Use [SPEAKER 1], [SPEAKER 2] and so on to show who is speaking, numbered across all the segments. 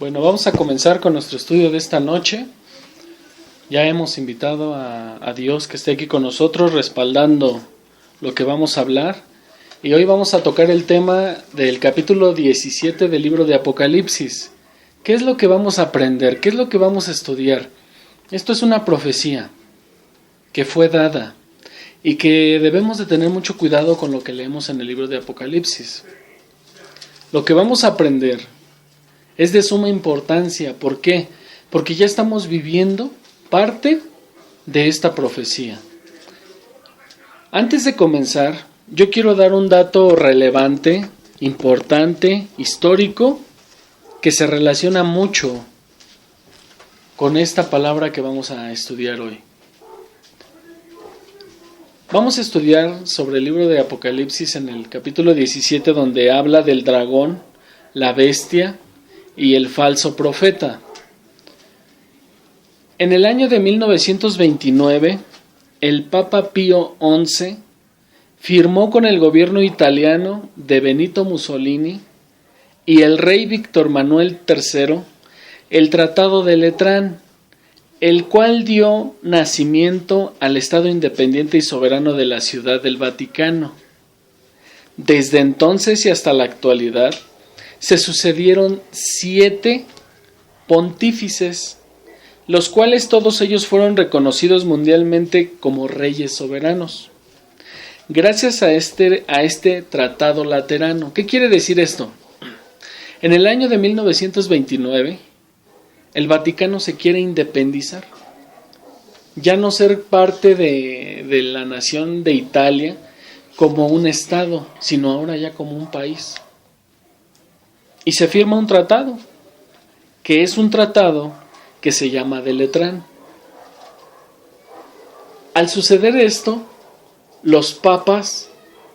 [SPEAKER 1] Bueno, vamos a comenzar con nuestro estudio de esta noche. Ya hemos invitado a Dios que esté aquí con nosotros, respaldando lo que vamos a hablar. Y hoy vamos a tocar el tema del capítulo 17 del libro de Apocalipsis. ¿Qué es lo que vamos a aprender? ¿Qué es lo que vamos a estudiar? Esto es una profecía que fue dada y que debemos de tener mucho cuidado con lo que leemos en el libro de Apocalipsis. Lo que vamos a aprender es de suma importancia. ¿Por qué? Porque ya estamos viviendo parte de esta profecía. Antes de comenzar, yo quiero dar un dato relevante, importante, histórico, que se relaciona mucho con esta palabra que vamos a estudiar hoy. Vamos a estudiar sobre el libro de Apocalipsis en el capítulo 17, donde habla del dragón, la bestia y el falso profeta. En el año de 1929, el Papa Pío XI firmó con el gobierno italiano de Benito Mussolini y el rey Víctor Manuel III el Tratado de Letrán, el cual dio nacimiento al Estado independiente y soberano de la Ciudad del Vaticano. Desde entonces y hasta la actualidad, se sucedieron 7 pontífices, los cuales todos ellos fueron reconocidos mundialmente como reyes soberanos, gracias a este Tratado Laterano. ¿Qué quiere decir esto? En el año de 1929, el Vaticano se quiere independizar, ya no ser parte de la nación de Italia como un estado, sino ahora ya como un país. Y se firma un tratado, que es un tratado que se llama de Letrán. Al suceder esto, los papas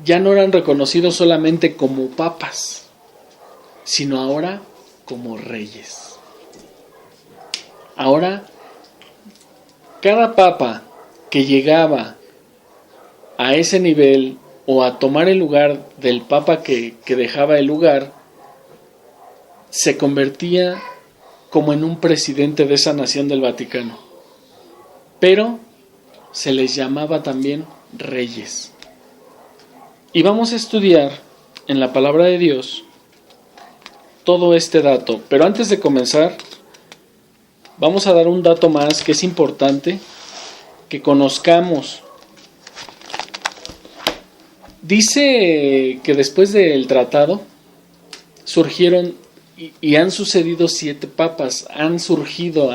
[SPEAKER 1] ya no eran reconocidos solamente como papas, sino ahora como reyes. Ahora, cada papa que llegaba a ese nivel o a tomar el lugar del papa que dejaba el lugar, se convertía como en un presidente de esa nación del Vaticano. Pero se les llamaba también reyes. Y vamos a estudiar en la palabra de Dios todo este dato. Pero antes de comenzar, vamos a dar un dato más que es importante que conozcamos. Dice que después del tratado surgieron y han sucedido 7 papas. Han surgido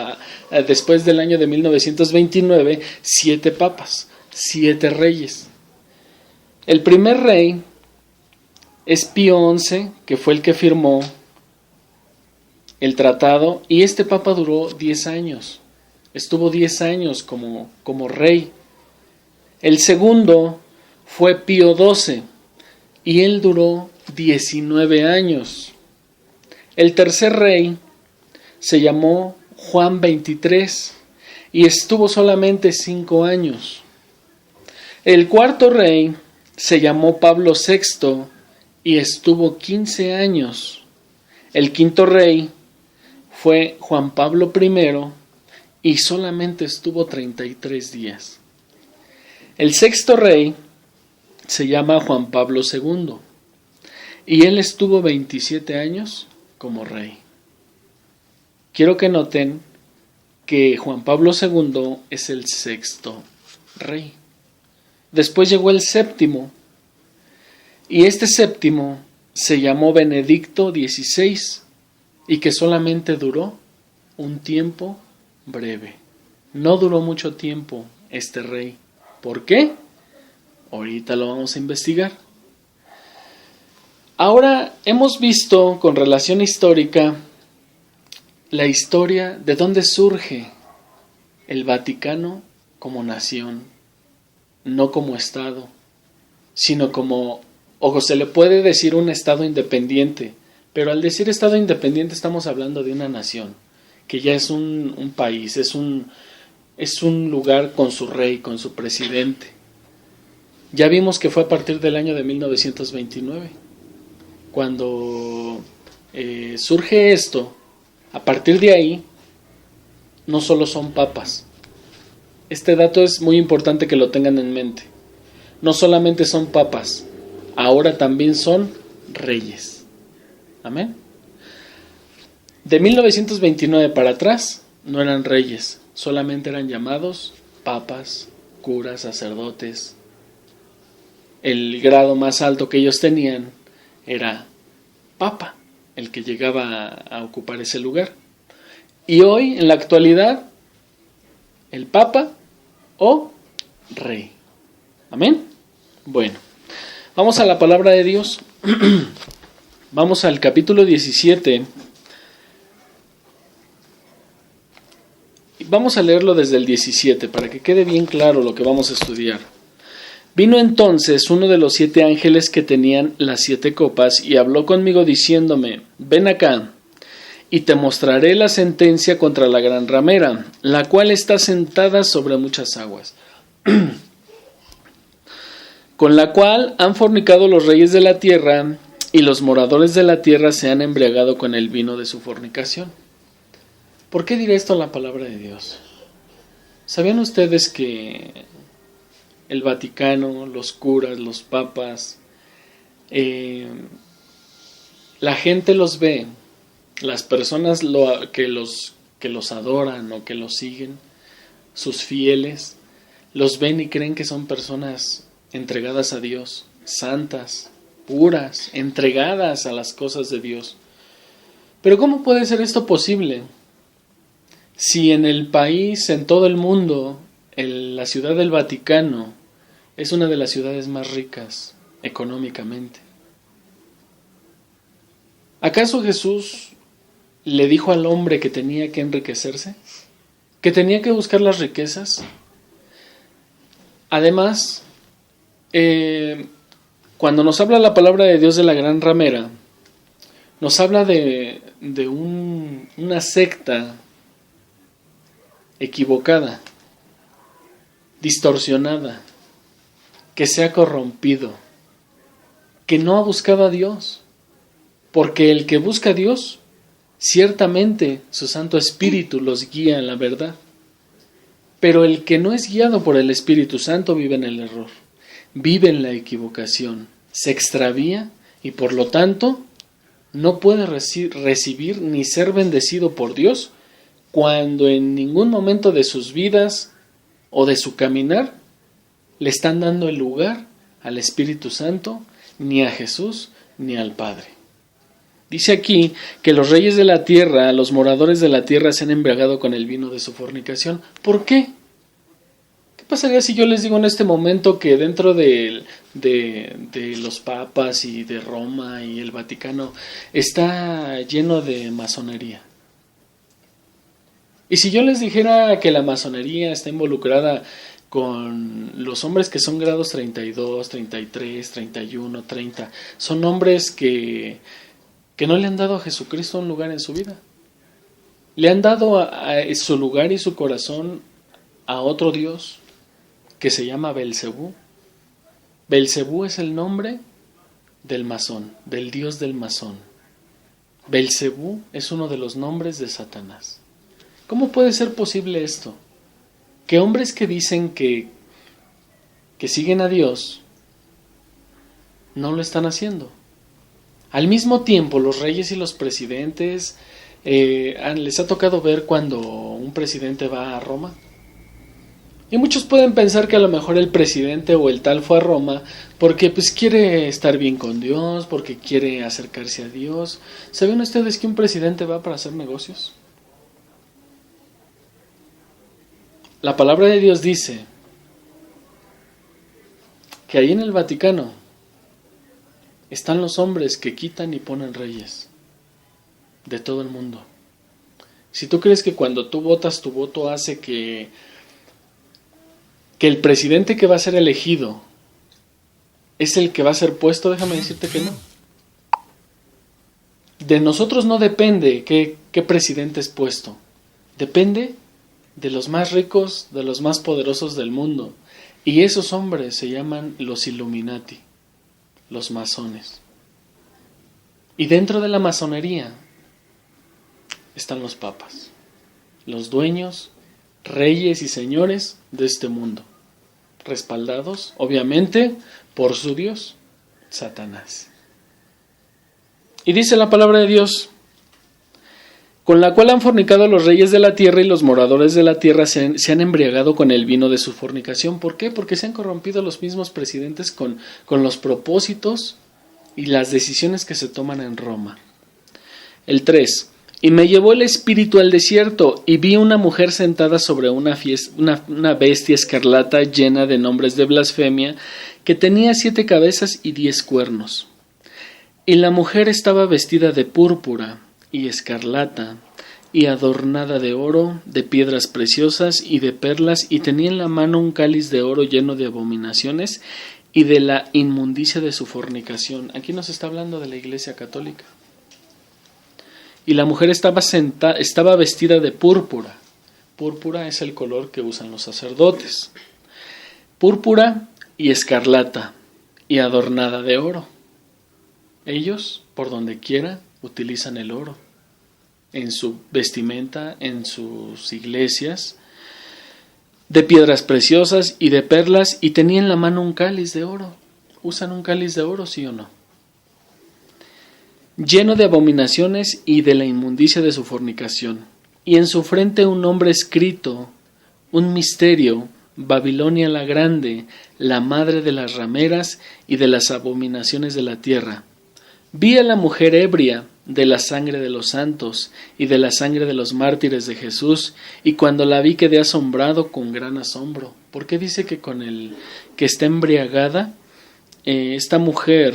[SPEAKER 1] después del año de 1929 7 papas, 7 reyes. El primer rey es Pío XI, que fue el que firmó el tratado, y este papa duró 10 años. Estuvo 10 años como rey. El segundo fue Pío XII, y él duró 19 años. El tercer rey se llamó Juan XXIII, y estuvo solamente 5 años. El cuarto rey se llamó Pablo VI, y estuvo 15 años. El quinto rey fue Juan Pablo I y solamente estuvo 33 días. El sexto rey se llama Juan Pablo II y él estuvo 27 años como rey. Quiero que noten que Juan Pablo II es el sexto rey. Después llegó el séptimo y este séptimo se llamó Benedicto XVI y que solamente duró un tiempo breve. No duró mucho tiempo este rey. ¿Por qué? Ahorita lo vamos a investigar. Ahora hemos visto con relación histórica la historia de dónde surge el Vaticano como nación, no como estado, sino como, o se le puede decir un estado independiente. Pero al decir Estado independiente estamos hablando de una nación, que ya es un país, es un lugar con su rey, con su presidente. Ya vimos que fue a partir del año de 1929, cuando surge esto, A partir de ahí, no solo son papas. Este dato es muy importante que lo tengan en mente. No solamente son papas, ahora también son reyes. Amén. De 1929 para atrás no eran reyes, solamente eran llamados papas, curas, sacerdotes. El grado más alto que ellos tenían era papa, el que llegaba a ocupar ese lugar. Y hoy, en la actualidad, el papa o rey. Amén. Bueno, vamos a la palabra de Dios. Vamos al capítulo 17. Vamos a leerlo desde el 17 para que quede bien claro lo que vamos a estudiar. Vino entonces uno de los 7 ángeles que tenían las 7 copas y habló conmigo diciéndome: ven acá, y te mostraré la sentencia contra la gran ramera, la cual está sentada sobre muchas aguas, con la cual han fornicado los reyes de la tierra, y los moradores de la tierra se han embriagado con el vino de su fornicación. ¿Por qué diré esto en la palabra de Dios? ¿Sabían ustedes que el Vaticano, los curas, los papas, la gente los ve, las personas que los adoran o que los siguen, sus fieles, los ven y creen que son personas entregadas a Dios, santas, puras, entregadas a las cosas de Dios? Pero ¿cómo puede ser esto posible? Si en el país, en todo el mundo, la ciudad del Vaticano es una de las ciudades más ricas económicamente. ¿Acaso Jesús le dijo al hombre que tenía que enriquecerse? ¿Que tenía que buscar las riquezas? Además, cuando nos habla la palabra de Dios de la gran ramera, nos habla de una secta equivocada, distorsionada, que se ha corrompido, que no ha buscado a Dios, porque el que busca a Dios, ciertamente su Santo Espíritu los guía en la verdad, pero el que no es guiado por el Espíritu Santo vive en el error, vive en la equivocación, se extravía y por lo tanto no puede recibir ni ser bendecido por Dios, cuando en ningún momento de sus vidas o de su caminar le están dando el lugar al Espíritu Santo, ni a Jesús, ni al Padre. Dice aquí que los reyes de la tierra, los moradores de la tierra se han embriagado con el vino de su fornicación. ¿Por qué? ¿Qué pasaría si yo les digo en este momento que dentro de los papas y de Roma y el Vaticano está lleno de masonería? Y si yo les dijera que la masonería está involucrada con los hombres que son grados 32, 33, 31, 30, son hombres que no le han dado a Jesucristo un lugar en su vida. Le han dado a su lugar y su corazón a otro Dios que se llama Belcebú. Belcebú es el nombre del masón, del Dios del masón. Belcebú es uno de los nombres de Satanás. ¿Cómo puede ser posible esto? Que hombres que dicen que siguen a Dios no lo están haciendo. Al mismo tiempo, los reyes y los presidentes, les ha tocado ver cuando un presidente va a Roma. Y muchos pueden pensar que a lo mejor el presidente o el tal fue a Roma porque pues quiere estar bien con Dios, porque quiere acercarse a Dios. ¿Saben ustedes que un presidente va para hacer negocios? La palabra de Dios dice que ahí en el Vaticano están los hombres que quitan y ponen reyes de todo el mundo. Si tú crees que cuando tú votas tu voto hace que el presidente que va a ser elegido es el que va a ser puesto, déjame decirte que no. De nosotros no depende qué presidente es puesto. Depende de los más ricos, de los más poderosos del mundo. Y esos hombres se llaman los Illuminati, los masones. Y dentro de la masonería están los papas, los dueños, reyes y señores de este mundo, respaldados, obviamente, por su Dios, Satanás. Y dice la palabra de Dios: con la cual han fornicado los reyes de la tierra, y los moradores de la tierra se han embriagado con el vino de su fornicación. ¿Por qué? Porque se han corrompido los mismos presidentes con los propósitos y las decisiones que se toman en Roma. El 3. Y me llevó el espíritu al desierto, y vi una mujer sentada sobre una bestia escarlata llena de nombres de blasfemia, que tenía 7 cabezas y 10 cuernos. Y la mujer estaba vestida de púrpura y escarlata, y adornada de oro, de piedras preciosas y de perlas, y tenía en la mano un cáliz de oro lleno de abominaciones y de la inmundicia de su fornicación. Aquí nos está hablando de la Iglesia Católica. Y la mujer estaba vestida de púrpura. Púrpura es el color que usan los sacerdotes. Púrpura y escarlata, y adornada de oro. Ellos, por donde quiera, utilizan el oro en su vestimenta, en sus iglesias, de piedras preciosas y de perlas, y tenía en la mano un cáliz de oro. ¿Usan un cáliz de oro, sí o no? Lleno de abominaciones y de la inmundicia de su fornicación. Y en su frente un nombre escrito, un misterio: Babilonia la Grande, la madre de las rameras y de las abominaciones de la tierra. Vi a la mujer ebria de la sangre de los santos y de la sangre de los mártires de Jesús, y cuando la vi quedé asombrado con gran asombro. ¿Por qué dice que que está embriagada esta mujer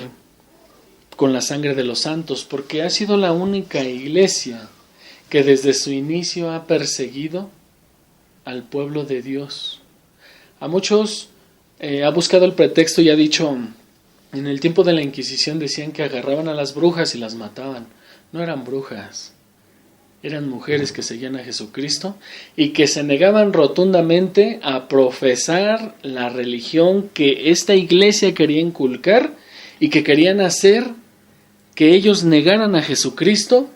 [SPEAKER 1] con la sangre de los santos? Porque ha sido la única iglesia que desde su inicio ha perseguido al pueblo de Dios. A muchos ha buscado el pretexto y ha dicho: en el tiempo de la Inquisición decían que agarraban a las brujas y las mataban. No eran brujas, eran mujeres que seguían a Jesucristo y que se negaban rotundamente a profesar la religión que esta iglesia quería inculcar, y que querían hacer que ellos negaran a Jesucristo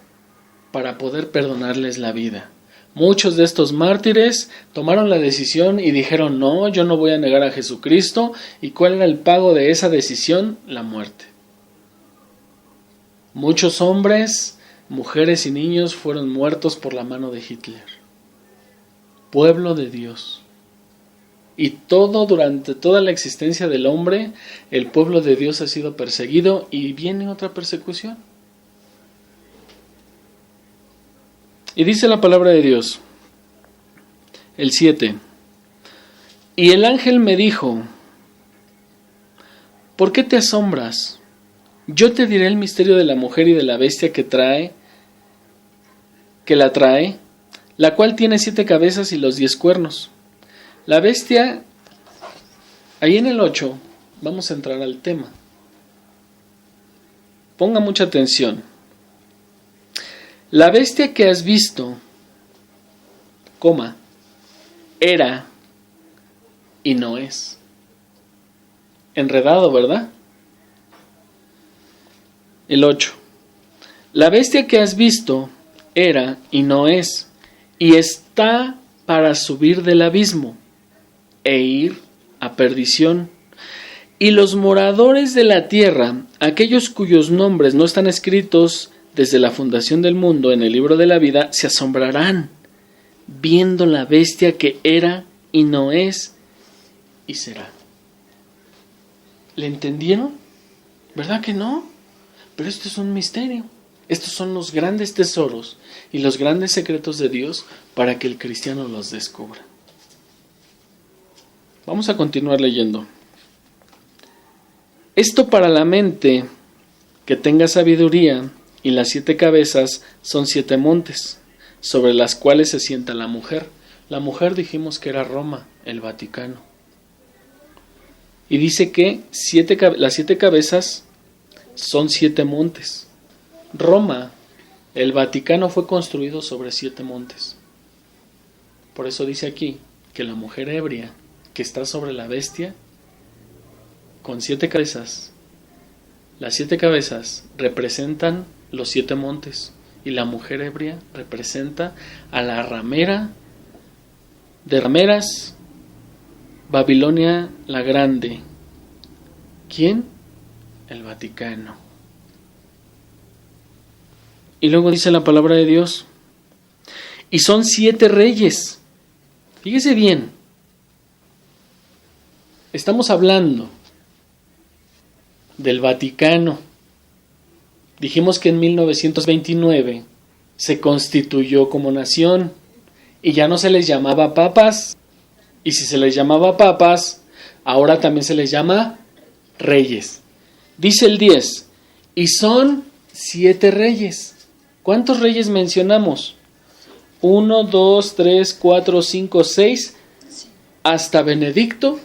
[SPEAKER 1] para poder perdonarles la vida. Muchos de estos mártires tomaron la decisión y dijeron: no, yo no voy a negar a Jesucristo. ¿Y cuál era el pago de esa decisión? La muerte. Muchos hombres, mujeres y niños fueron muertos por la mano de Hitler. Pueblo de Dios. Y durante toda la existencia del hombre, el pueblo de Dios ha sido perseguido, y viene otra persecución. Y dice la palabra de Dios, el 7. Y el ángel me dijo: ¿por qué te asombras? Yo te diré el misterio de la mujer y de la bestia que la trae, la cual tiene 7 cabezas y los 10 cuernos. La bestia, ahí en el 8, vamos a entrar al tema. Ponga mucha atención. La bestia que has visto, era y no es. Enredado, ¿verdad? El 8. La bestia que has visto era y no es, y está para subir del abismo e ir a perdición. Y los moradores de la tierra, aquellos cuyos nombres no están escritos desde la fundación del mundo en el libro de la vida, se asombrarán viendo la bestia que era y no es y será. ¿Le entendieron? ¿Verdad que no? Pero esto es un misterio. Estos son los grandes tesoros y los grandes secretos de Dios para que el cristiano los descubra. Vamos a continuar leyendo. Esto para la mente que tenga sabiduría, y las 7 cabezas son 7 montes, sobre las cuales se sienta la mujer. La mujer dijimos que era Roma, el Vaticano. Y dice que las 7 cabezas son 7 montes. Roma, el Vaticano, fue construido sobre 7 montes. Por eso dice aquí que la mujer ebria que está sobre la bestia, con 7 cabezas, las 7 cabezas representan los 7 montes, Y la mujer ebria representa a la ramera de rameras, Babilonia la Grande. ¿Quién? El Vaticano. Y luego dice la palabra de Dios, y son 7 reyes. Fíjese bien, estamos hablando del Vaticano. Dijimos que en 1929 se constituyó como nación y ya no se les llamaba papas. Y si se les llamaba papas, ahora también se les llama reyes. Dice el 10, y son 7 reyes. ¿Cuántos reyes mencionamos? 1, 2, 3, 4, 5, 6, hasta Benedicto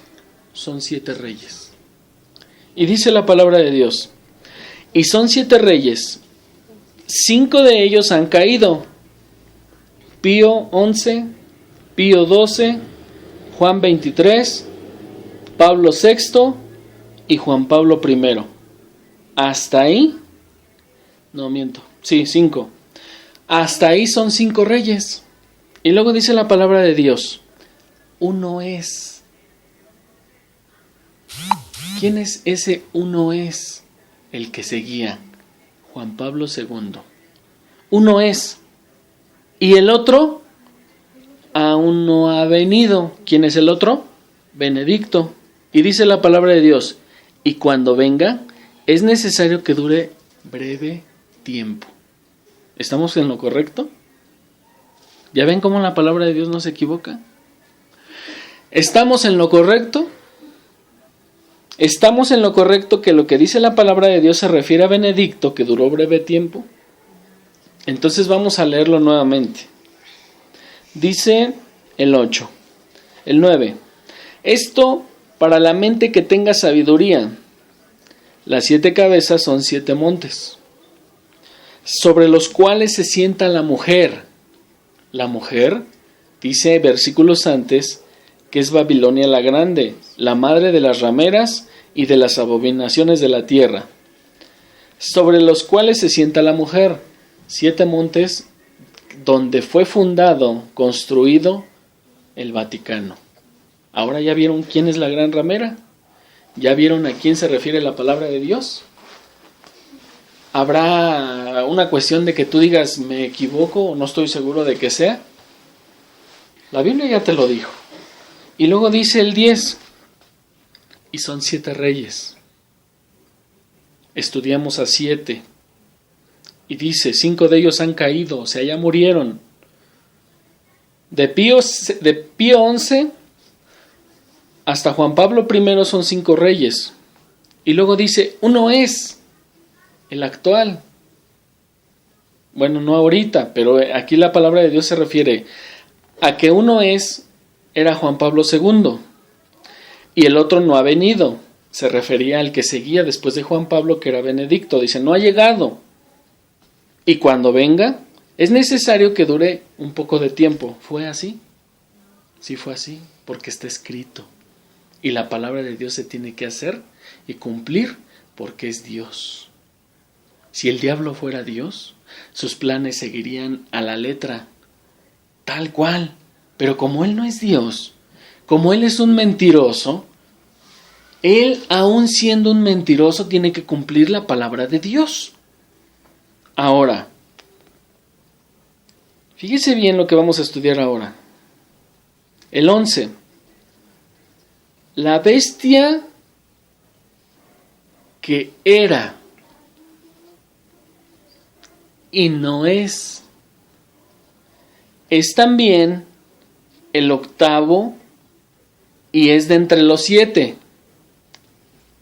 [SPEAKER 1] son 7 reyes. Y dice la palabra de Dios, y son 7 reyes, 5 de ellos han caído, Pío 11, Pío 12, Juan 23, Pablo VI y Juan Pablo I. Hasta ahí, no miento, sí, 5. Hasta ahí son 5 reyes. Y luego dice la palabra de Dios, uno es. ¿Quién es ese uno es? El que seguía, Juan Pablo II. Uno es. Y el otro aún no ha venido. ¿Quién es el otro? Benedicto. Y dice la palabra de Dios, y cuando venga, es necesario que dure breve tiempo. ¿Estamos en lo correcto? ¿Ya ven cómo la palabra de Dios no se equivoca? ¿Estamos en lo correcto? ¿Estamos en lo correcto que lo que dice la palabra de Dios se refiere a Benedicto, que duró breve tiempo? Entonces vamos a leerlo nuevamente. Dice el 8, el 9. Esto para la mente que tenga sabiduría. Las 7 cabezas son 7 montes, sobre los cuales se sienta la mujer. La mujer, dice versículos antes, que es Babilonia la Grande, la madre de las rameras y de las abominaciones de la tierra, sobre los cuales se sienta la mujer. 7 montes donde fue fundado, construido el Vaticano. Ahora ya vieron quién es la gran ramera, ya vieron a quién se refiere la palabra de Dios. ¿Habrá una cuestión de que tú digas me equivoco o no estoy seguro de que sea? La Biblia ya te lo dijo. Y luego dice el 10, y son 7 reyes. Estudiamos a 7. Y dice, 5 de ellos han caído, o sea, ya murieron. De Pío 11 hasta Juan Pablo I son 5 reyes. Y luego dice, uno es el actual. Bueno, no ahorita, pero aquí la palabra de Dios se refiere a que uno era Juan Pablo II. Y el otro no ha venido. Se refería al que seguía después de Juan Pablo, que era Benedicto. Dice, no ha llegado. Y cuando venga, es necesario que dure un poco de tiempo. ¿Fue así? Sí fue así, porque está escrito. Y la palabra de Dios se tiene que hacer y cumplir porque es Dios. Si el diablo fuera Dios, sus planes seguirían a la letra, tal cual. Pero como Él no es Dios, como Él es un mentiroso, Él, aun siendo un mentiroso, tiene que cumplir la palabra de Dios. Ahora, fíjese bien lo que vamos a estudiar ahora. El 11. La bestia que era y no es también el 8º y es de entre los 7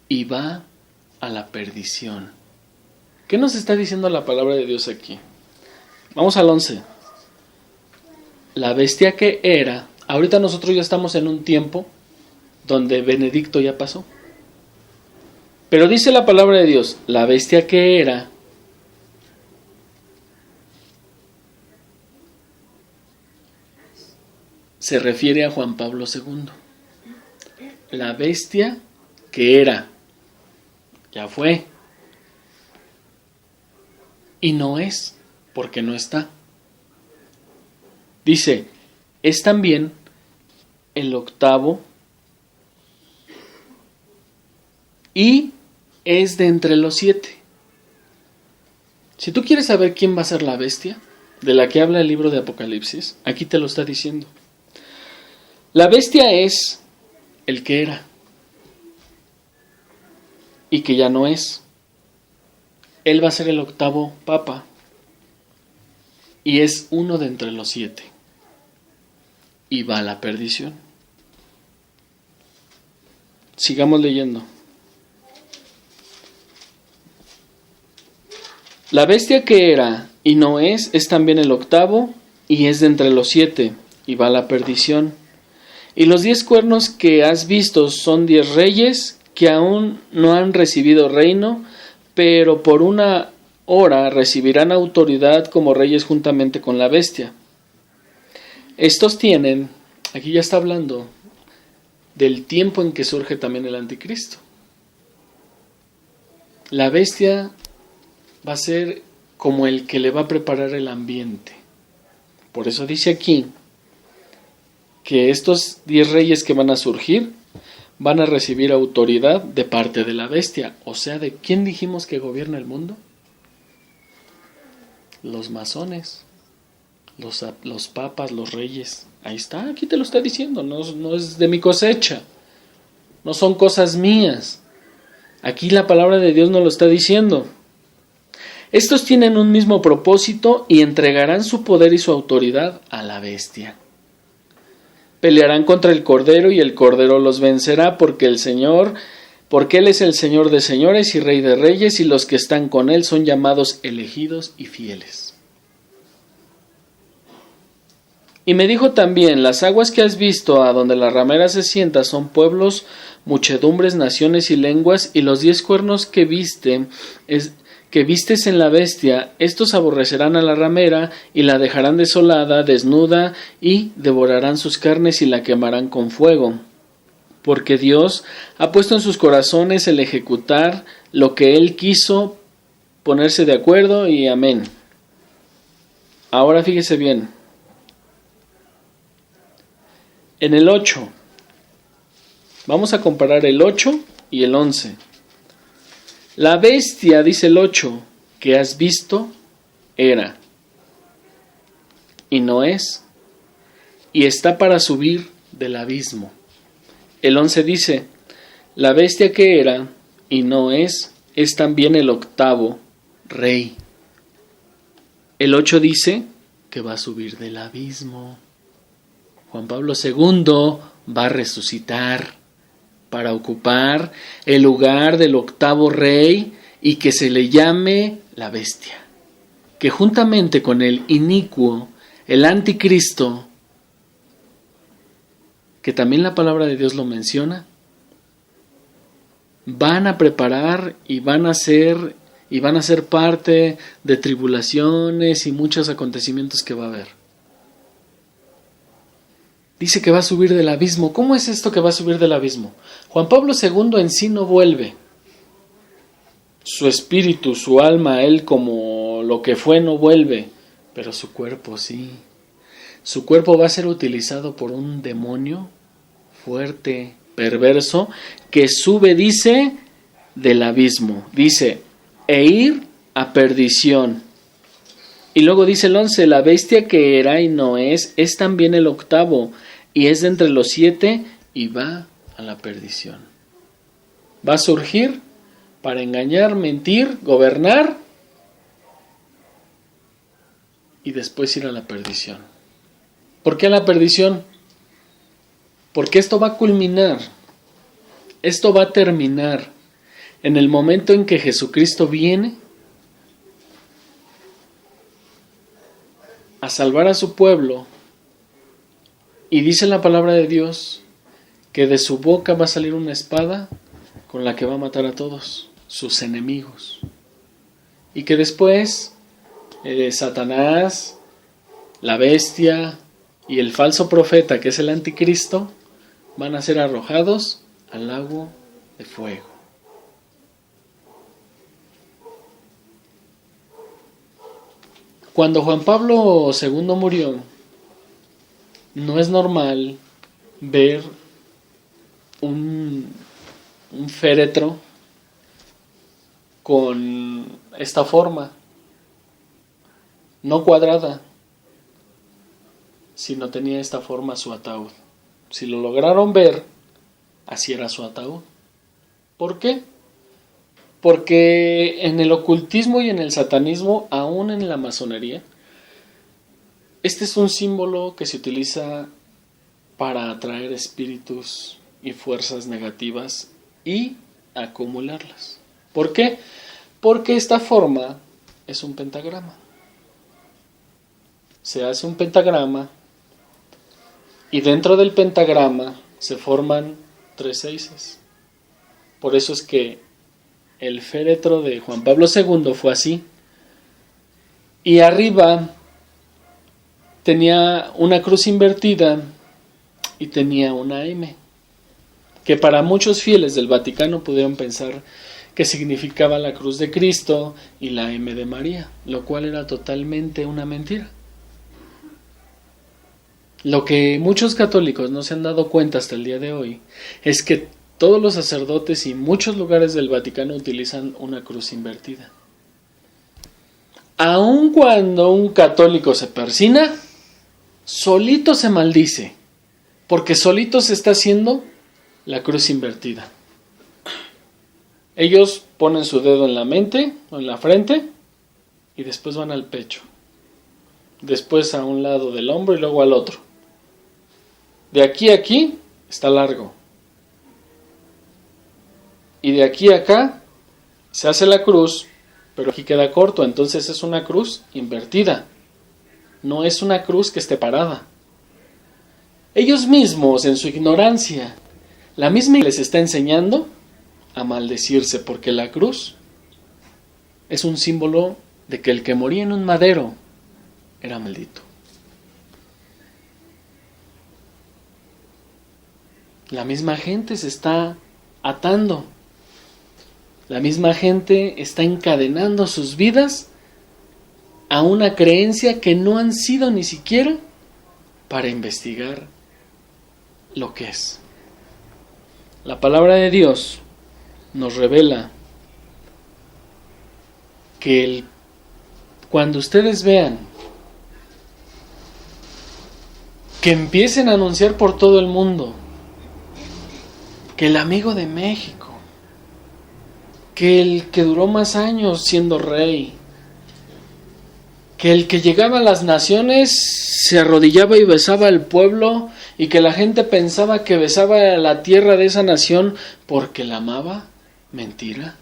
[SPEAKER 1] y va a la perdición. ¿Qué nos está diciendo la palabra de Dios aquí? Vamos al 11. La bestia que era, ahorita nosotros ya estamos en un tiempo donde Benedicto ya pasó. Pero dice la palabra de Dios, la bestia que era, se refiere a Juan Pablo II. La bestia que era, ya fue, y no es. porque no está. Dice, es también el octavo y es de entre los 7. Si tú quieres saber quién va a ser la bestia, de la que habla el libro de Apocalipsis, aquí te lo está diciendo. La bestia es el que era y que ya no es. Él va a ser el octavo papa y es uno de entre los 7 y va a la perdición. Sigamos leyendo. La bestia que era y no es también el octavo y es de entre los 7 y va a la perdición. Y los 10 cuernos que has visto son 10 reyes que aún no han recibido reino, pero por una hora recibirán autoridad como reyes juntamente con la bestia. Estos tienen, aquí ya está hablando del tiempo en que surge también el anticristo. La bestia va a ser como el que le va a preparar el ambiente. Por eso dice aquí que estos 10 reyes que van a surgir van a recibir autoridad de parte de la bestia. O sea, ¿de quién dijimos que gobierna el mundo? Los masones, los papas, los reyes. Ahí está, aquí te lo está diciendo, no es de mi cosecha, no son cosas mías. Aquí la palabra de Dios nos lo está diciendo. Estos tienen un mismo propósito y entregarán su poder y su autoridad a la bestia. Pelearán contra el Cordero y el Cordero los vencerá porque Él es el Señor de señores y Rey de reyes y los que están con Él son llamados elegidos y fieles. Y me dijo también, las aguas que has visto a donde la ramera se sienta son pueblos, muchedumbres, naciones y lenguas, y los 10 cuernos que vistes en la bestia, estos aborrecerán a la ramera y la dejarán desolada, desnuda, y devorarán sus carnes y la quemarán con fuego. Porque Dios ha puesto en sus corazones el ejecutar lo que Él quiso, ponerse de acuerdo y amén. Ahora fíjese bien. En el 8, vamos a comparar el 8 y el 11. La bestia, dice el 8, que has visto, era, y no es, y está para subir del abismo. El 11 dice, la bestia que era, y no es también el octavo rey. El 8 dice que va a subir del abismo. Juan Pablo II va a resucitar para ocupar el lugar del octavo rey y que se le llame la bestia, que juntamente con el inicuo, el anticristo, que también la palabra de Dios lo menciona, van a preparar y van a ser parte de tribulaciones y muchos acontecimientos que va a haber. Dice que va a subir del abismo. ¿Cómo es esto que va a subir del abismo? Juan Pablo II en sí no vuelve. Su espíritu, su alma, él como lo que fue no vuelve, pero su cuerpo sí. Su cuerpo va a ser utilizado por un demonio fuerte, perverso, que sube, dice, del abismo. Dice, e ir a perdición. Y luego dice el 11, la bestia que era y no es también el octavo, y es de entre los 7 y va a la perdición. Va a surgir para engañar, mentir, gobernar y después ir a la perdición. ¿Por qué a la perdición? Porque esto va a culminar, esto va a terminar en el momento en que Jesucristo viene a salvar a su pueblo. Y dice la palabra de Dios que de su boca va a salir una espada con la que va a matar a todos sus enemigos. Y que después Satanás, la bestia y el falso profeta, que es el anticristo, van a ser arrojados al lago de fuego. Cuando Juan Pablo II murió, no es normal ver un féretro con esta forma, no cuadrada, sino tenía esta forma su ataúd. Si lo lograron ver, así era su ataúd. ¿Por qué? Porque en el ocultismo y en el satanismo, aún en la masonería, este es un símbolo que se utiliza para atraer espíritus y fuerzas negativas y acumularlas. ¿Por qué? Porque esta forma es un pentagrama. Se hace un pentagrama y dentro del pentagrama se forman 3 seises. Por eso es que el féretro de Juan Pablo II fue así. Y arriba tenía una cruz invertida y tenía una M, que para muchos fieles del Vaticano pudieron pensar que significaba la cruz de Cristo y la M de María, lo cual era totalmente una mentira. Lo que muchos católicos no se han dado cuenta hasta el día de hoy es que todos los sacerdotes y muchos lugares del Vaticano utilizan una cruz invertida. Aun cuando un católico se persina, solito se maldice, porque solito se está haciendo la cruz invertida. Ellos ponen su dedo en la mente o en la frente y después van al pecho, después a un lado del hombro y luego al otro. De aquí a aquí está largo. Y de aquí a acá se hace la cruz, pero aquí queda corto, entonces es una cruz invertida. No es una cruz que esté parada. Ellos mismos, en su ignorancia, la misma les está enseñando a maldecirse, porque la cruz es un símbolo de que el que moría en un madero era maldito. La misma gente se está atando. La misma gente está encadenando sus vidas a una creencia que no han sido ni siquiera para investigar lo que es. La palabra de Dios nos revela que cuando ustedes vean que empiecen a anunciar por todo el mundo que el amigo de México, que el que duró más años siendo rey, que el que llegaba a las naciones se arrodillaba y besaba al pueblo y que la gente pensaba que besaba la tierra de esa nación porque la amaba, mentira.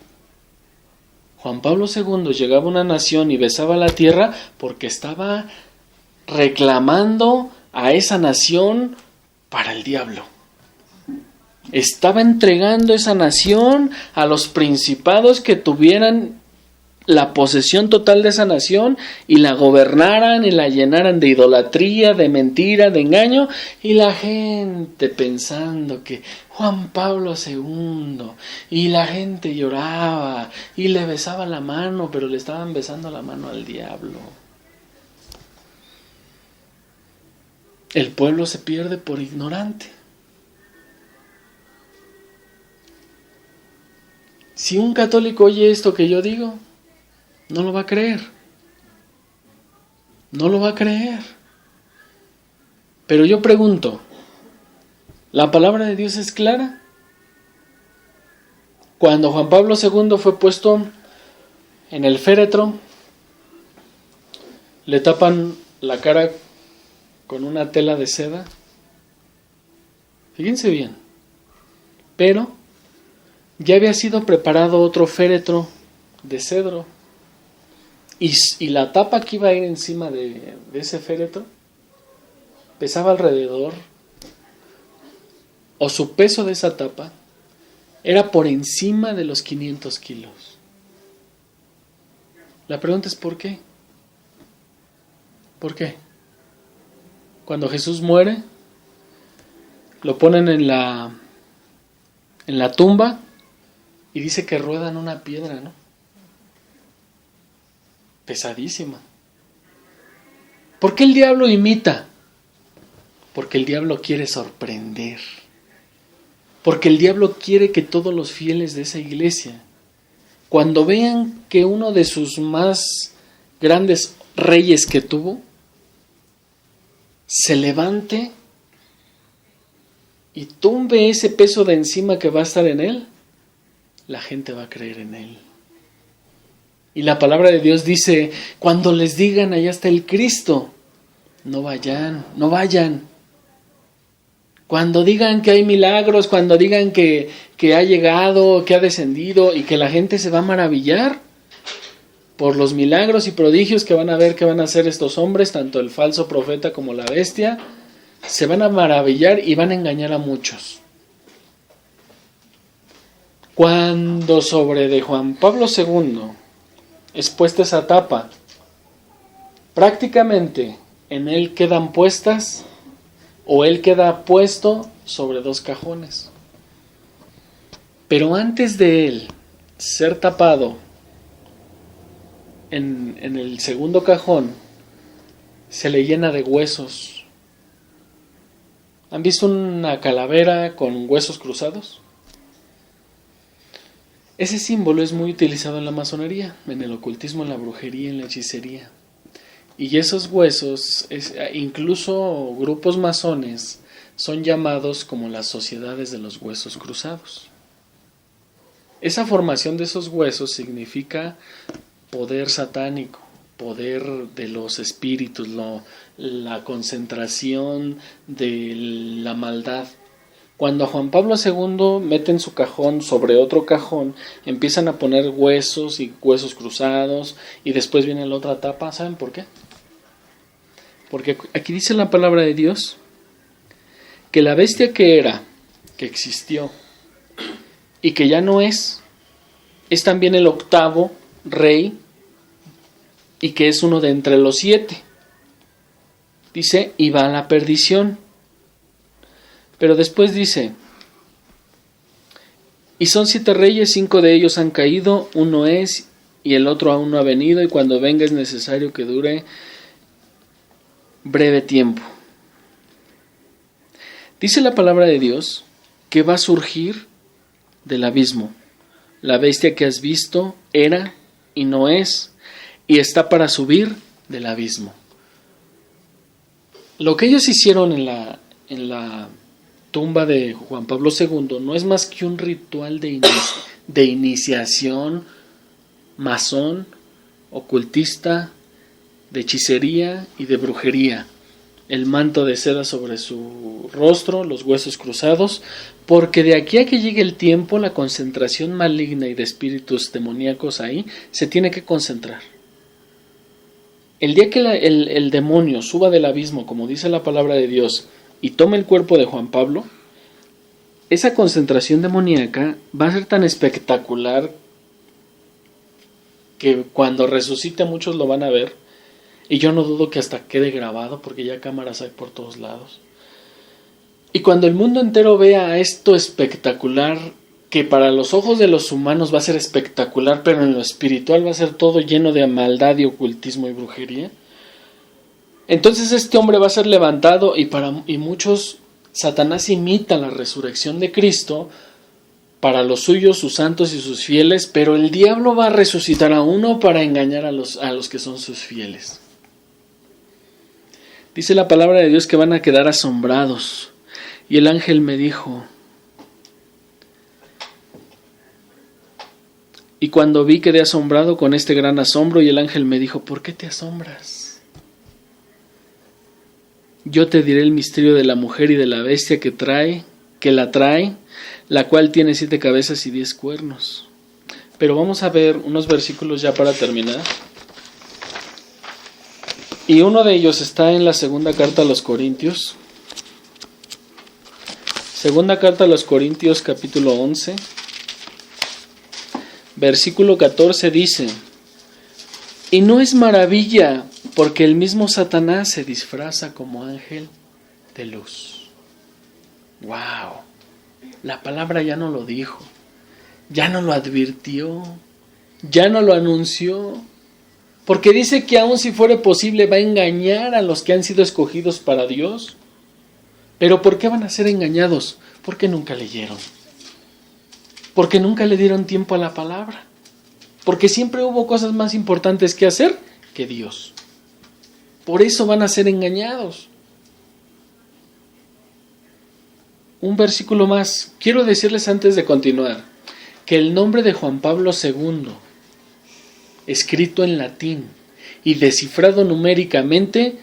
[SPEAKER 1] Juan Pablo II llegaba a una nación y besaba la tierra porque estaba reclamando a esa nación para el diablo. Estaba entregando esa nación a los principados que tuvieran la posesión total de esa nación y la gobernaran y la llenaran de idolatría, de mentira, de engaño, y la gente pensando que Juan Pablo II, y la gente lloraba y le besaba la mano, pero le estaban besando la mano al diablo. El pueblo se pierde por ignorante. Si un católico oye esto que yo digo, no lo va a creer. No lo va a creer. Pero yo pregunto, ¿la palabra de Dios es clara? Cuando Juan Pablo II fue puesto en el féretro, le tapan la cara con una tela de seda. Fíjense bien. Pero ya había sido preparado otro féretro de cedro. Y la tapa que iba a ir encima de ese féretro pesaba alrededor, o su peso de esa tapa era por encima de los 500 kilos. La pregunta es ¿por qué? ¿Por qué? Cuando Jesús muere, lo ponen en la tumba y dice que ruedan una piedra, ¿no? Pesadísima. ¿Por qué el diablo imita? Porque el diablo quiere sorprender. Porque el diablo quiere que todos los fieles de esa iglesia, cuando vean que uno de sus más grandes reyes que tuvo, se levante y tumbe ese peso de encima que va a estar en él, la gente va a creer en él. Y la palabra de Dios dice, cuando les digan allá está el Cristo, no vayan, no vayan. Cuando digan que hay milagros, cuando digan que ha llegado, que ha descendido y que la gente se va a maravillar por los milagros y prodigios que van a ver que van a hacer estos hombres, tanto el falso profeta como la bestia, se van a maravillar y van a engañar a muchos. Cuando sobre de Juan Pablo II es puesta esa tapa, prácticamente en él quedan puestas, o él queda puesto sobre dos cajones. Pero antes de él ser tapado en el segundo cajón, se le llena de huesos. ¿Han visto una calavera con huesos cruzados? Ese símbolo es muy utilizado en la masonería, en el ocultismo, en la brujería, en la hechicería. Y esos huesos, incluso grupos masones, son llamados como las sociedades de los huesos cruzados. Esa formación de esos huesos significa poder satánico, poder de los espíritus, la concentración de la maldad. Cuando a Juan Pablo II meten su cajón sobre otro cajón, empiezan a poner huesos y huesos cruzados, y después viene la otra tapa. ¿Saben por qué? Porque aquí dice la palabra de Dios que la bestia que era, que existió y que ya no es también el octavo rey y que es uno de entre los 7. Dice, y va a la perdición. Pero después dice, y son 7 reyes, 5 de ellos han caído, uno es y el otro aún no ha venido, y cuando venga es necesario que dure breve tiempo. Dice la palabra de Dios que va a surgir del abismo. La bestia que has visto era y no es, y está para subir del abismo. Lo que ellos hicieron en la tumba de Juan Pablo II no es más que un ritual de iniciación masón, ocultista, de hechicería y de brujería. El manto de seda sobre su rostro, los huesos cruzados, porque de aquí a que llegue el tiempo, la concentración maligna y de espíritus demoníacos ahí se tiene que concentrar. El día que el demonio suba del abismo, como dice la palabra de Dios, y tome el cuerpo de Juan Pablo, esa concentración demoníaca va a ser tan espectacular que cuando resucite muchos lo van a ver. Y yo no dudo que hasta quede grabado, porque ya cámaras hay por todos lados. Y cuando el mundo entero vea esto espectacular, que para los ojos de los humanos va a ser espectacular, pero en lo espiritual va a ser todo lleno de maldad y ocultismo y brujería, entonces este hombre va a ser levantado, y muchos, Satanás imita la resurrección de Cristo para los suyos, sus santos y sus fieles, pero el diablo va a resucitar a uno para engañar a los que son sus fieles. Dice la palabra de Dios que van a quedar asombrados. Y el ángel me dijo, y cuando vi quedé asombrado con este gran asombro, y el ángel me dijo, ¿por qué te asombras? Yo te diré el misterio de la mujer y de la bestia que la trae, la cual tiene 7 cabezas y 10 cuernos. Pero vamos a ver unos versículos ya para terminar. Y uno de ellos está en la segunda carta a los Corintios. Segunda carta a los Corintios, capítulo 11. Versículo 14 dice, y no es maravilla, porque el mismo Satanás se disfraza como ángel de luz. ¡Wow! La palabra ya no lo dijo, ya no lo advirtió, ya no lo anunció. Porque dice que aun si fuere posible va a engañar a los que han sido escogidos para Dios. ¿Pero por qué van a ser engañados? Porque nunca leyeron. Porque nunca le dieron tiempo a la palabra. Porque siempre hubo cosas más importantes que hacer que Dios. Por eso van a ser engañados. Un versículo más. Quiero decirles antes de continuar que el nombre de Juan Pablo II, escrito en latín y descifrado numéricamente,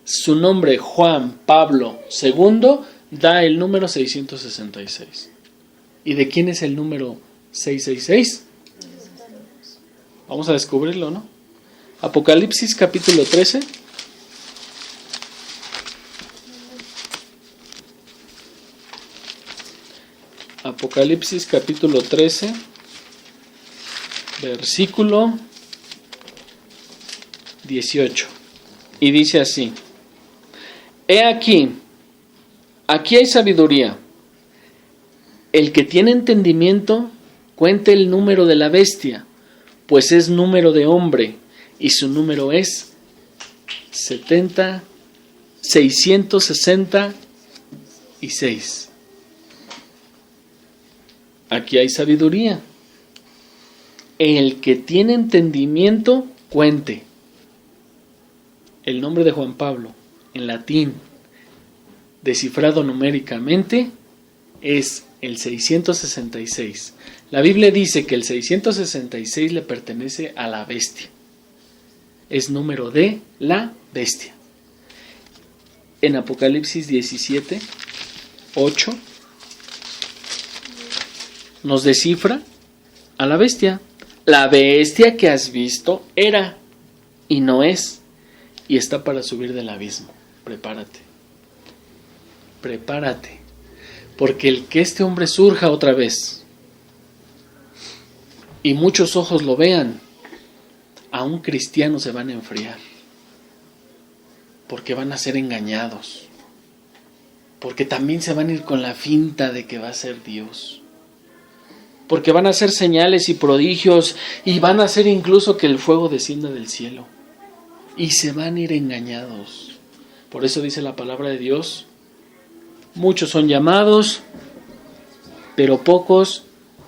[SPEAKER 1] su nombre Juan Pablo II da el número 666. ¿Y de quién es el número 666? Vamos a descubrirlo, ¿no? Apocalipsis capítulo 13. Apocalipsis capítulo 13, versículo 18. Y dice así: He aquí hay sabiduría. El que tiene entendimiento, cuente el número de la bestia, pues es número de hombre, y su número es 666. Aquí hay sabiduría. El que tiene entendimiento, cuente. El nombre de Juan Pablo, en latín, descifrado numéricamente, es el 666. La Biblia dice que el 666 le pertenece a la bestia. Es número de la bestia. En Apocalipsis 17, 8, nos descifra a la bestia. La bestia que has visto era y no es, y está para subir del abismo. Prepárate. Prepárate. Porque el que este hombre surja otra vez y muchos ojos lo vean, aún cristianos se van a enfriar. Porque van a ser engañados. Porque también se van a ir con la finta de que va a ser Dios. Porque van a hacer señales y prodigios y van a hacer incluso que el fuego descienda del cielo. Y se van a ir engañados. Por eso dice la palabra de Dios: muchos son llamados, pero pocos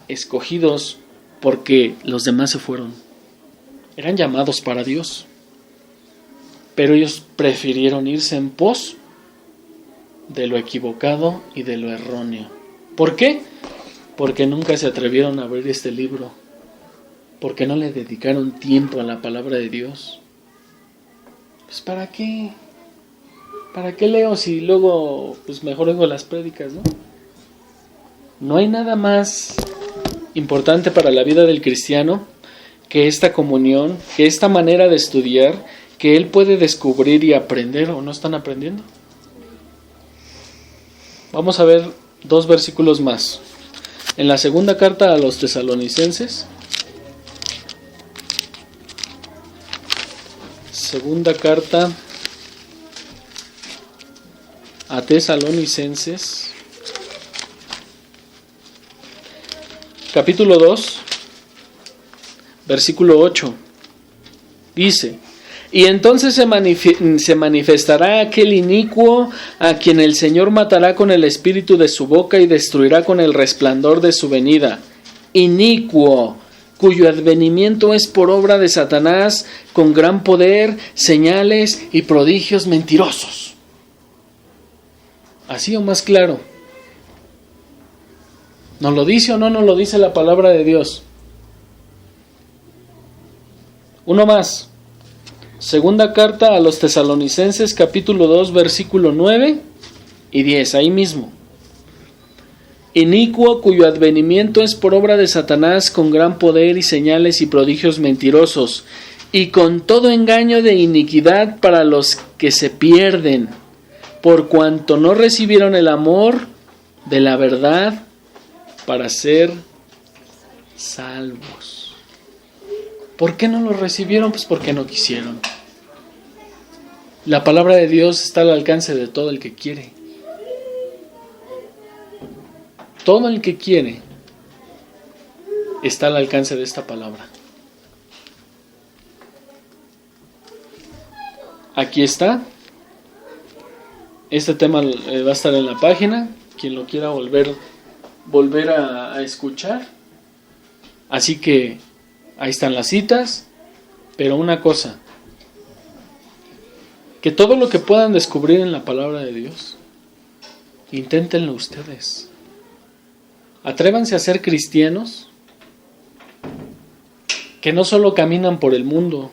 [SPEAKER 1] escogidos, porque los demás se fueron. Eran llamados para Dios, pero ellos prefirieron irse en pos de lo equivocado y de lo erróneo. ¿Por qué? Porque nunca se atrevieron a abrir este libro, porque no le dedicaron tiempo a la palabra de Dios. Pues ¿para qué? ¿Para qué leo si luego pues mejor oigo las prédicas, no? No hay nada más importante para la vida del cristiano que esta comunión, que esta manera de estudiar, que él puede descubrir y aprender. ¿O no están aprendiendo? Vamos a ver 2 versículos más. En la segunda carta a los tesalonicenses, segunda carta a Tesalonicenses, capítulo 2, versículo 8, dice: Y entonces se manifestará aquel inicuo a quien el Señor matará con el espíritu de su boca y destruirá con el resplandor de su venida. Inicuo, cuyo advenimiento es por obra de Satanás, con gran poder, señales y prodigios mentirosos. ¿Así o más claro? ¿Nos lo dice o no nos lo dice la palabra de Dios? Uno más. Segunda carta a los tesalonicenses, capítulo 2, versículo 9 y 10, ahí mismo. Inicuo, cuyo advenimiento es por obra de Satanás, con gran poder y señales y prodigios mentirosos, y con todo engaño de iniquidad para los que se pierden, por cuanto no recibieron el amor de la verdad para ser salvos. ¿Por qué no lo recibieron? Pues porque no quisieron. La palabra de Dios está al alcance de todo el que quiere. Todo el que quiere está al alcance de esta palabra. aquí está. Este tema va a estar en la página. Quien lo quiera volver a escuchar. Así que ahí están las citas. Pero una cosa, que todo lo que puedan descubrir en la palabra de Dios, inténtenlo ustedes. Atrévanse a ser cristianos que no solo caminan por el mundo,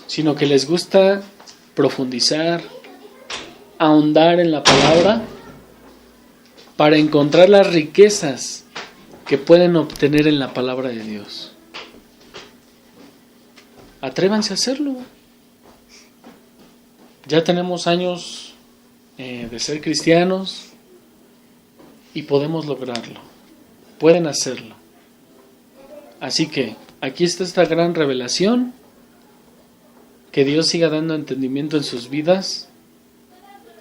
[SPEAKER 1] sino que les gusta profundizar, ahondar en la palabra para encontrar las riquezas que pueden obtener en la palabra de Dios. Atrévanse a hacerlo. Ya tenemos años de ser cristianos y podemos lograrlo. Pueden hacerlo. Así que aquí está esta gran revelación. Que Dios siga dando entendimiento en sus vidas.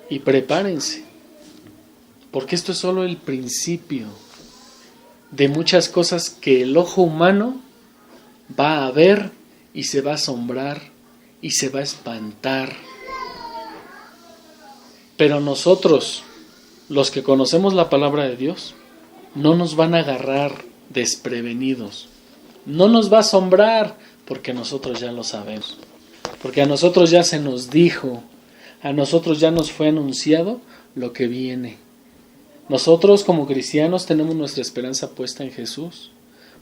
[SPEAKER 1] Y prepárense. Porque esto es solo el principio de muchas cosas que el ojo humano va a ver y se va a asombrar y se va a espantar. Pero nosotros, los que conocemos la palabra de Dios, no nos van a agarrar desprevenidos. No nos va a asombrar porque nosotros ya lo sabemos. Porque a nosotros ya se nos dijo, a nosotros ya nos fue anunciado lo que viene. Nosotros como cristianos tenemos nuestra esperanza puesta en Jesús,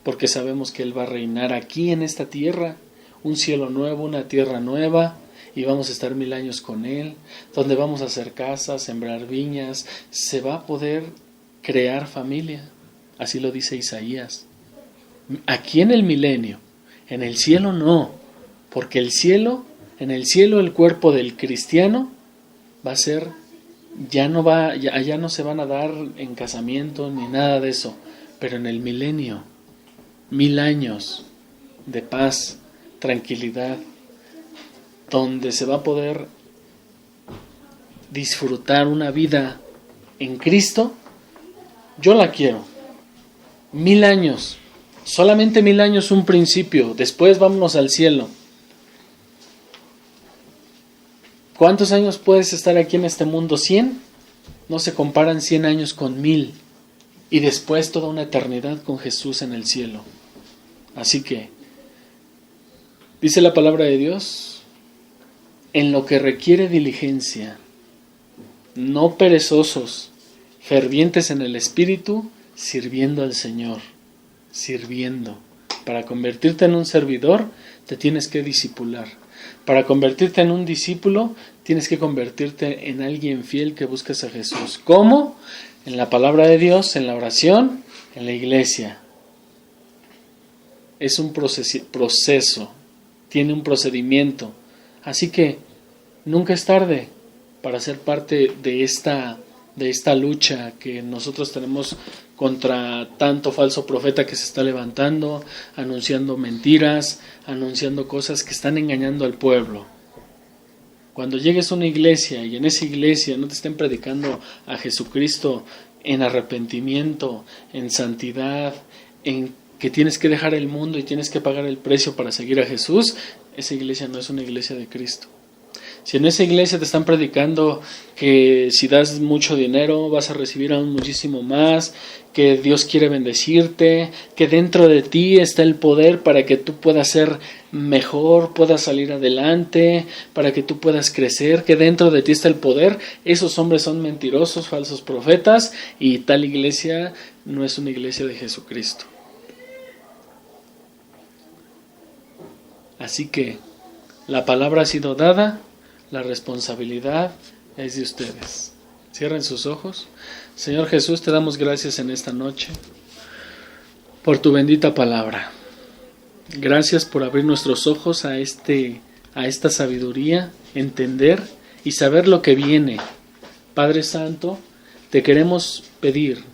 [SPEAKER 1] porque sabemos que Él va a reinar aquí en esta tierra, un cielo nuevo, una tierra nueva, y vamos a estar 1000 años con Él, donde vamos a hacer casas, sembrar viñas, se va a poder crear familia, así lo dice Isaías. Aquí en el milenio, en el cielo no, porque en el cielo el cuerpo del cristiano va a ser, ya no se van a dar en casamiento ni nada de eso, pero en el milenio, 1000 años de paz, tranquilidad, donde se va a poder disfrutar una vida en Cristo, yo la quiero. 1000 años, solamente 1000 años un principio, después vámonos al cielo. ¿Cuántos años puedes estar aquí en este mundo? 100. No se comparan 100 años con 1000. Y después toda una eternidad con Jesús en el cielo. Así que, dice la palabra de Dios, en lo que requiere diligencia, no perezosos, fervientes en el espíritu, sirviendo al Señor. Sirviendo. Para convertirte en un servidor, te tienes que discipular. Para convertirte en un discípulo, tienes que convertirte en alguien fiel que busques a Jesús. ¿Cómo? En la palabra de Dios, en la oración, en la iglesia. Es un proceso, tiene un procedimiento. Así que nunca es tarde para ser parte de esta lucha que nosotros tenemos contra tanto falso profeta que se está levantando, anunciando mentiras, anunciando cosas que están engañando al pueblo. Cuando llegues a una iglesia y en esa iglesia no te estén predicando a Jesucristo en arrepentimiento, en santidad, en que tienes que dejar el mundo y tienes que pagar el precio para seguir a Jesús, esa iglesia no es una iglesia de Cristo. Si en esa iglesia te están predicando que si das mucho dinero vas a recibir aún muchísimo más, que Dios quiere bendecirte, que dentro de ti está el poder para que tú puedas ser mejor, puedas salir adelante, para que tú puedas crecer, que dentro de ti está el poder, esos hombres son mentirosos, falsos profetas, y tal iglesia no es una iglesia de Jesucristo. Así que la palabra ha sido dada. La responsabilidad es de ustedes. Cierren sus ojos. Señor Jesús, te damos gracias en esta noche por tu bendita palabra. Gracias por abrir nuestros ojos a esta sabiduría, entender y saber lo que viene. Padre Santo, te queremos pedir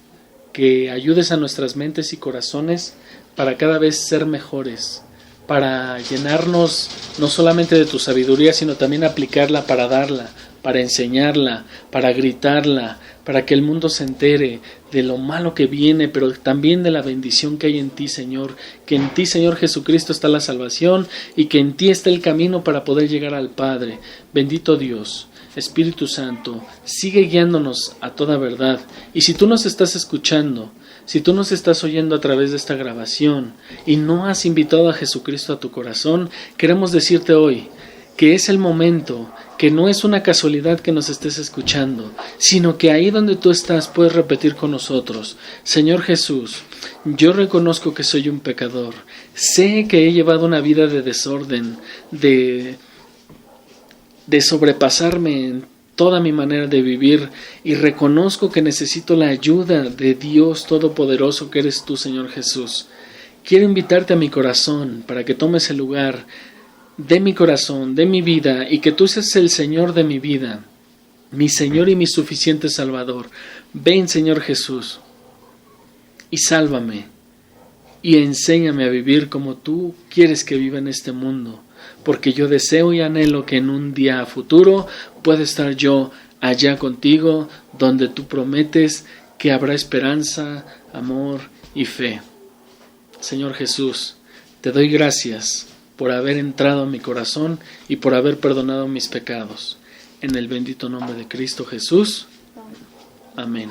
[SPEAKER 1] que ayudes a nuestras mentes y corazones para cada vez ser mejores, para llenarnos no solamente de tu sabiduría, sino también aplicarla para darla, para enseñarla, para gritarla, para que el mundo se entere de lo malo que viene, pero también de la bendición que hay en ti, Señor, que en ti, Señor Jesucristo, está la salvación y que en ti está el camino para poder llegar al Padre. Bendito Dios, Espíritu Santo, sigue guiándonos a toda verdad. Y si tú nos estás escuchando, si tú nos estás oyendo a través de esta grabación y no has invitado a Jesucristo a tu corazón, queremos decirte hoy que es el momento, que no es una casualidad que nos estés escuchando, sino que ahí donde tú estás puedes repetir con nosotros: Señor Jesús, yo reconozco que soy un pecador, sé que he llevado una vida de desorden, de sobrepasarme en toda mi manera de vivir, y reconozco que necesito la ayuda de Dios Todopoderoso que eres tú, Señor Jesús. Quiero invitarte a mi corazón para que tomes el lugar de mi corazón, de mi vida, y que tú seas el Señor de mi vida, mi Señor y mi suficiente Salvador. Ven, Señor Jesús, y sálvame, y enséñame a vivir como tú quieres que viva en este mundo, porque yo deseo y anhelo que en un día futuro pueda estar yo allá contigo, donde tú prometes que habrá esperanza, amor y fe. Señor Jesús, te doy gracias por haber entrado a mi corazón y por haber perdonado mis pecados. En el bendito nombre de Cristo Jesús. Amén.